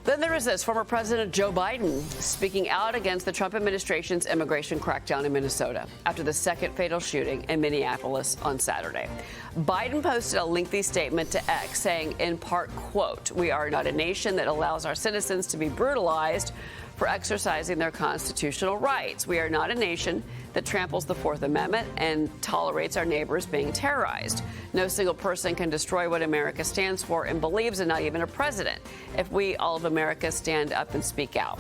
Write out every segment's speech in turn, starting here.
Then there is this, former President Joe Biden speaking out against the Trump administration's immigration crackdown in Minnesota after the second fatal shooting in Minneapolis on Saturday. Biden posted a lengthy statement to X saying, in part, quote, "We are not a nation that allows our citizens to be brutalized for exercising their constitutional rights. We are not a nation that tramples the Fourth Amendment and tolerates our neighbors being terrorized. No single person can destroy what America stands for and believes in, not even a president, if we, all of America, stand up and speak out."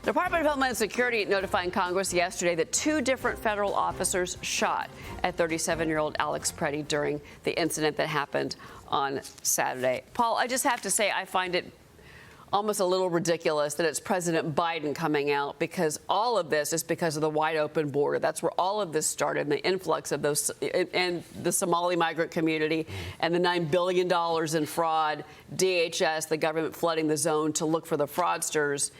The Department of Homeland Security notifying Congress yesterday that two different federal officers shot at 37-year-old Alex Preddy during the incident that happened on Saturday. Paul, I just have to say I find it almost a little ridiculous that it's President Biden coming out, because all of this is because of the wide open border. That's where all of this started, and the influx of those and the Somali migrant community and the $9 billion in fraud, DHS, the government flooding the zone to look for the fraudsters.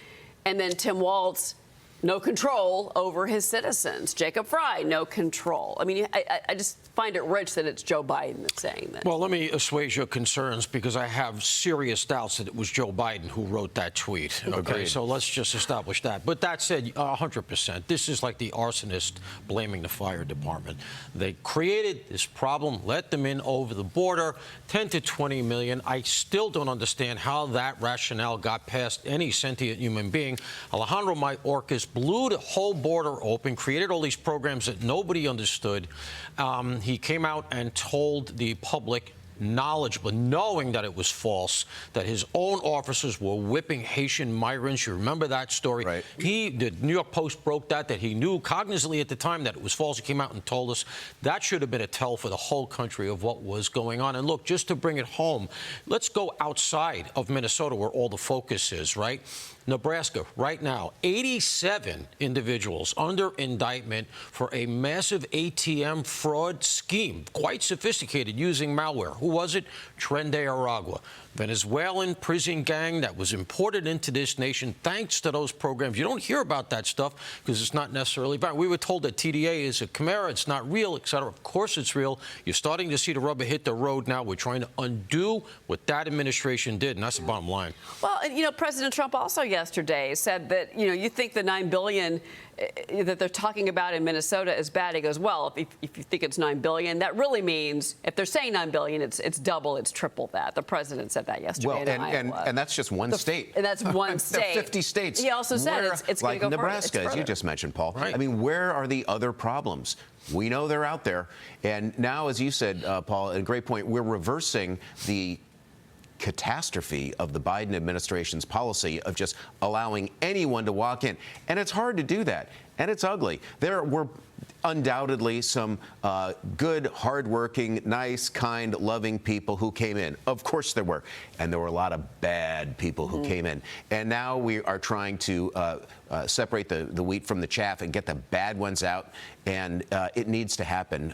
And then Tim Walz, no control over his citizens. Jacob Fry, no control. I mean, I just find it rich that it's Joe Biden that's saying this. Well, let me assuage your concerns, because I have serious doubts that it was Joe Biden who wrote that tweet. Okay, so let's just establish that. But that said, 100%, this is like the arsonist blaming the fire department. They created this problem, let them in over the border, 10 to 20 million. I still don't understand how that rationale got past any sentient human being. Alejandro Mayorkas blew the whole border open, created all these programs that nobody understood. He came out and told the public, knowledgeable, knowing that it was false, that his own officers were whipping Haitian migrants. You remember that story? Right. The New York Post broke that he knew cognizantly at the time that it was false. He came out and told us. That should have been a tell for the whole country of what was going on. And look, just to bring it home, let's go outside of Minnesota where all the focus is, right? Nebraska, right now, 87 individuals under indictment for a massive ATM fraud scheme, quite sophisticated, using malware. Who was it? Tren de Aragua, Venezuelan prison gang that was imported into this nation thanks to those programs. You don't hear about that stuff because it's not necessarily bad. We were told that TDA is a chimera, it's not real, et cetera. Of course it's real. You're starting to see the rubber hit the road now. We're trying to undo what that administration did, and that's the bottom line. Well, and, President Trump also yesterday said that, you think the $9 billion that they're talking about in Minnesota is bad. He goes, well, if you think it's $9 billion, that really means, if they're saying $9 billion, it's double, it's triple that. The president said that yesterday in Iowa. And that's just one state. And that's one state. 50 states. He also said it's going like to go Nebraska, further. as you just mentioned, Paul. Right. I mean, where are the other problems? We know they're out there. And now, as you said, Paul, a great point, we're reversing the catastrophe of the Biden administration's policy of just allowing anyone to walk in. And it's hard to do that. And it's ugly. There were undoubtedly some good, hardworking, nice, kind, loving people who came in. Of course there were. And there were a lot of bad people who came in. And now we are trying to separate the wheat from the chaff and get the bad ones out. And it needs to happen.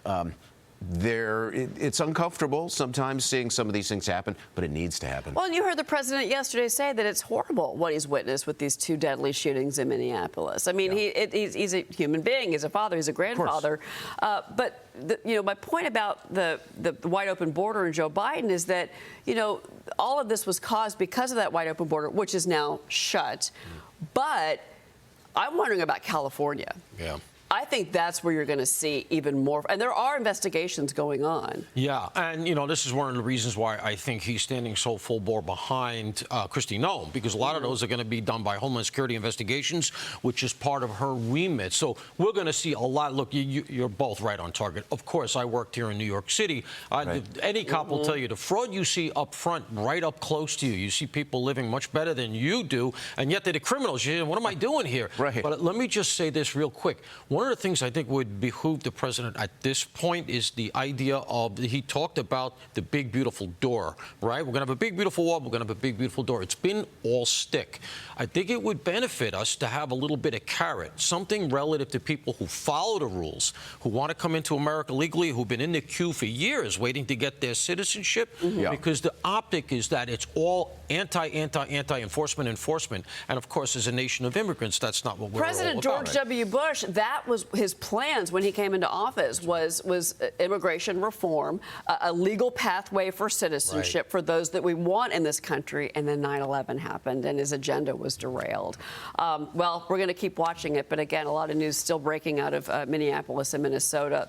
It's uncomfortable sometimes seeing some of these things happen, but it needs to happen. Well, and you heard the president yesterday say that it's horrible what he's witnessed with these two deadly shootings in Minneapolis. I mean, he's a human being, he's a father, he's a grandfather. But my point about the wide open border and Joe Biden is that, all of this was caused because of that wide open border, which is now shut. But I'm wondering about California. Yeah. I think that's where you're going to see even more. And there are investigations going on. Yeah, and, this is one of the reasons why I think he's standing so full bore behind Kristi Noem, because a lot of those are going to be done by Homeland Security investigations, which is part of her remit. So we're going to see a lot. Look, you're both right on target. Of course, I worked here in New York City. Right. Any cop will tell you the fraud you see up front, right up close to you. You see people living much better than you do, and yet they're the criminals. What am I doing here? Right. But let me just say this real quick. One of the things I think would behoove the president at this point is the idea of, he talked about the big, beautiful door, right? We're going to have a big, beautiful wall. We're going to have a big, beautiful door. It's been all stick. I think it would benefit us to have a little bit of carrot, something relative to people who follow the rules, who want to come into America legally, who've been in the queue for years waiting to get their citizenship, because the optic is that it's all anti-enforcement. And of course, as a nation of immigrants, that's not what we're all about. President George W. Bush, that was his plans when he came into office was immigration reform, a legal pathway for citizenship for those that we want in this country, and then 9/11 happened, and his agenda was derailed. Well, we're going to keep watching it, but again, a lot of news still breaking out of Minneapolis and Minnesota.